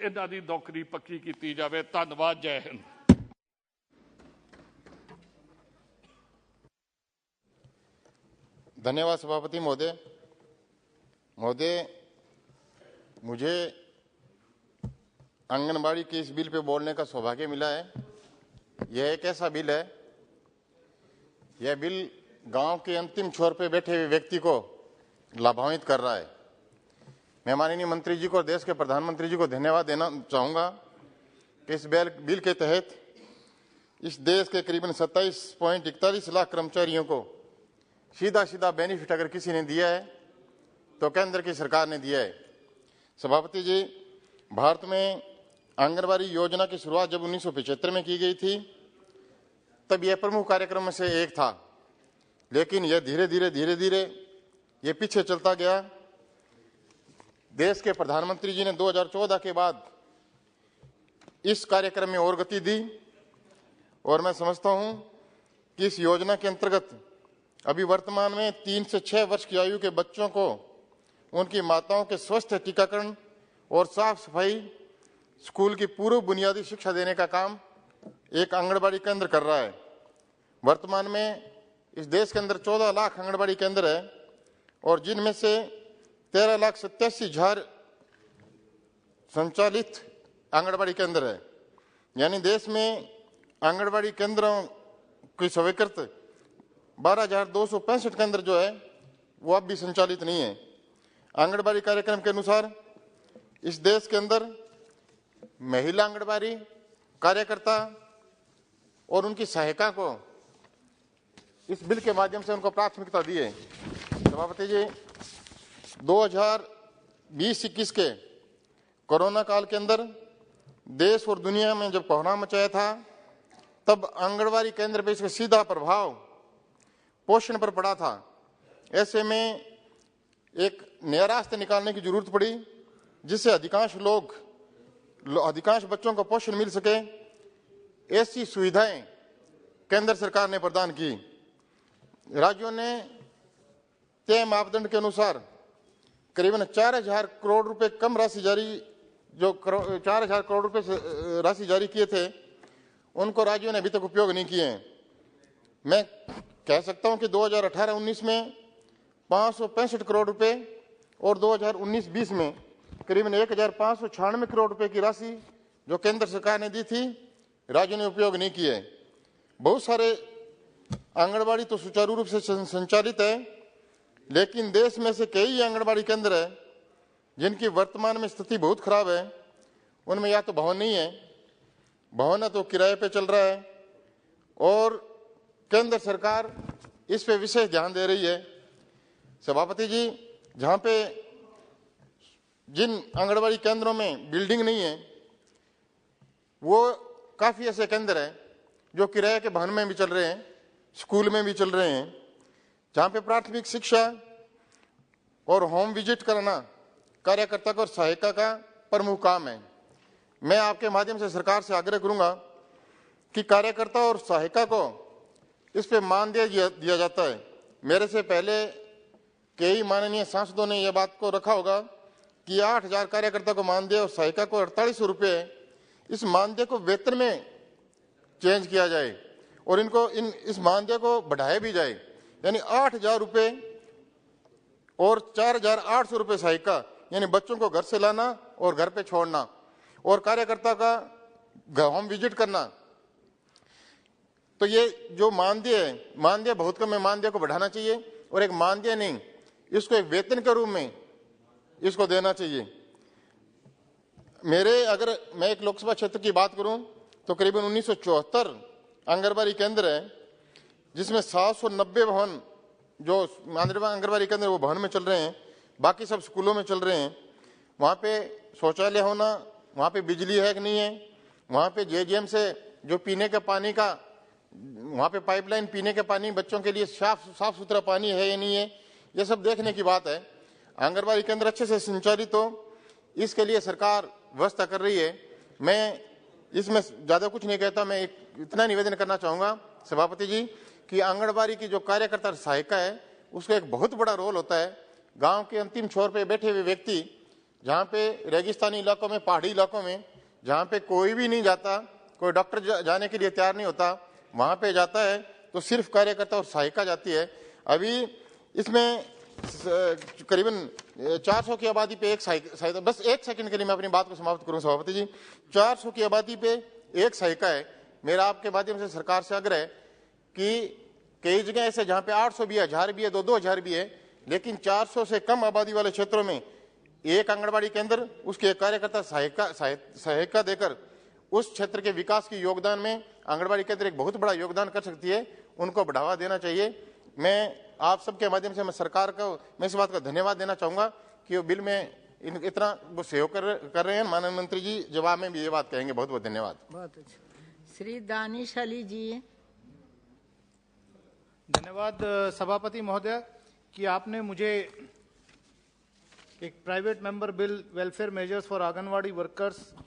ਇਹਨਾਂ ਦੀ ਨੌਕਰੀ ਪੱਕੀ ਕੀਤੀ ਜਾਵੇ। ਧੰਨਵਾਦ। ਜੈ ਹਿੰਦ। धन्यवाद सभापति महोदय। महोदय, मुझे आंगनबाड़ी के इस बिल पे बोलने का सौभाग्य मिला है। यह एक ऐसा बिल है, यह बिल गांव के अंतिम छोर पे बैठे हुए व्यक्ति को लाभान्वित कर रहा है। मैं माननीय मंत्री जी को और देश के प्रधानमंत्री जी को धन्यवाद देना चाहूँगा कि इस बिल के तहत इस देश के करीबन 27.41 लाख कर्मचारियों को सीधा सीधा बेनिफिट अगर किसी ने दिया है तो केंद्र की सरकार ने दिया है। सभापति जी, भारत में आंगनबाड़ी योजना की शुरुआत जब 1975 में की गई थी तब यह प्रमुख कार्यक्रम में से एक था, लेकिन यह धीरे धीरे ये पीछे चलता गया। देश के प्रधानमंत्री जी ने 2014 के बाद इस कार्यक्रम में और गति दी और मैं समझता हूं कि इस योजना के अंतर्गत अभी वर्तमान में 3 से 6 वर्ष की आयु के बच्चों को उनकी माताओं के स्वस्थ टीकाकरण और साफ सफाई, स्कूल की पूर्व बुनियादी शिक्षा देने का काम एक आंगनबाड़ी केंद्र कर रहा है। वर्तमान में इस देश के अंदर 14 लाख आंगनबाड़ी केंद्र है और जिनमें से 13,87,000 संचालित आंगनबाड़ी केंद्र है। यानी देश में आंगनबाड़ी केंद्रों की स्वीकृत 12,265 केंद्र जो है वो अब भी संचालित नहीं है। आंगनबाड़ी कार्यक्रम के अनुसार इस देश के अंदर महिला आंगनबाड़ी कार्यकर्ता और उनकी सहायिका को इस बिल के माध्यम से उनको प्राथमिकता दी है। सभापति जी, 2020-21 के कोरोना काल के अंदर देश और दुनिया में जब कोरोना मचाया था तब आंगनबाड़ी केंद्र पे इसका सीधा प्रभाव पोषण पर पड़ा था। ऐसे में एक नया रास्ता निकालने की जरूरत पड़ी जिससे अधिकांश बच्चों को पोषण मिल सके। ऐसी सुविधाएं केंद्र सरकार ने प्रदान की। राज्यों ने तय मापदंड के अनुसार करीबन 4,000 करोड़ रुपए कम राशि जारी 4,000 करोड़ रुपए राशि जारी किए थे, उनको राज्यों ने अभी तक उपयोग नहीं किए हैं। मैं कह सकता हूं कि 2018-19 में 565 करोड़ रुपए और 2019-20 में करीबन 1,596 करोड़ रुपए की राशि जो केंद्र सरकार ने दी थी, राज्यों ने उपयोग नहीं किए। बहुत सारे आंगनबाड़ी तो सुचारू रूप से संचालित है, लेकिन देश में से कई आंगनबाड़ी केंद्र है जिनकी वर्तमान में स्थिति बहुत खराब है। उनमें या तो भवन नहीं है, भवन है तो किराए पे चल रहा है और केंद्र सरकार इस पे विशेष ध्यान दे रही है। सभापति जी, जहां पे जिन आंगनबाड़ी केंद्रों में बिल्डिंग नहीं है वो काफी ऐसे केंद्र हैं जो किराए के भवन में भी चल रहे हैं, स्कूल में भी चल रहे हैं, जहां पे प्राथमिक शिक्षा और होम विजिट करना कार्यकर्ता को और सहायिका का प्रमुख काम है। मैं आपके माध्यम से सरकार से आग्रह करूंगा कि कार्यकर्ता और सहायिका को इस पे मानदेय दिया जाता है। मेरे से पहले कई माननीय सांसदों ने यह बात को रखा होगा कि 8,000 कार्यकर्ता को मानदेय और सहायिका को 4,800 रुपये, इस मानदेय को वेतन में चेंज किया जाए और इस मानदेय को बढ़ाया भी जाए। यानी 8,000 रुपये और 4,800 रुपये सहायिका, यानी बच्चों को घर से लाना और घर पे छोड़ना और कार्यकर्ता का होम विजिट करना। तो ये जो मानदेय है, मानदेय बहुत कम है, मानदेय को बढ़ाना चाहिए और एक मानदेय नहीं, इसको एक वेतन के रूप में इसको देना चाहिए। अगर मैं एक लोकसभा क्षेत्र की बात करूं तो करीबन 1974 आंगनबाड़ी केंद्र है जिसमें 790 भवन जो आंगनबाड़ी केंद्र वो भवन में चल रहे हैं, बाकी सब स्कूलों में चल रहे हैं। वहाँ पे शौचालय होना, वहाँ पे बिजली है कि नहीं है, वहाँ पे जेजेएम से जो पीने के पानी का, वहाँ पे पाइपलाइन पीने के पानी बच्चों के लिए साफ सुथरा पानी है या नहीं है, ये सब देखने की बात है। आंगनबाड़ी केंद्र अच्छे से संचालित हो, इसके लिए सरकार व्यवस्था कर रही है। मैं इसमें ज्यादा कुछ नहीं कहता, मैं इतना निवेदन करना चाहूंगा सभापति जी कि आंगनबाड़ी की जो कार्यकर्ता सहायिका है उसका एक बहुत बड़ा रोल होता है। गांव के अंतिम छोर पे बैठे हुए व्यक्ति जहाँ पे रेगिस्तानी इलाकों में, पहाड़ी इलाकों में, जहाँ पे कोई भी नहीं जाता, कोई डॉक्टर जाने के लिए तैयार नहीं होता, वहाँ पे जाता है तो सिर्फ कार्यकर्ता और सहायिका जाती है। अभी इसमें करीबन 400 की आबादी पे एक सहायता, बस एक सेकंड के लिए मैं अपनी बात को समाप्त करूं सभापति जी। 400 की आबादी पे एक सहायिका है। मेरा आपके माध्यम से सरकार से आग्रह है कि कई जगह ऐसे जहां पे 800 भी है, 1000 भी है, 2-2000 भी है, लेकिन 400 से कम आबादी वाले क्षेत्रों में एक आंगनबाड़ी केंद्र, उसके एक कार्यकर्ता सहायिका देकर उस क्षेत्र के विकास की योगदान में आंगनबाड़ी केंद्र एक बहुत बड़ा योगदान कर सकती है। उनको बढ़ावा देना चाहिए। मैं आप सबके माध्यम से मैं सरकार को मैं इस बात का धन्यवाद देना चाहूंगा कि वो बिल में इतना वो सहयोग कर रहे हैं। माननीय मंत्री जी जवाब में भी ये बात कहेंगे। बहुत बहुत धन्यवाद। बहुत अच्छा। श्री दानिश अली जी। धन्यवाद सभापति महोदय कि आपने मुझे एक private member bill welfare measures for anganwadi workers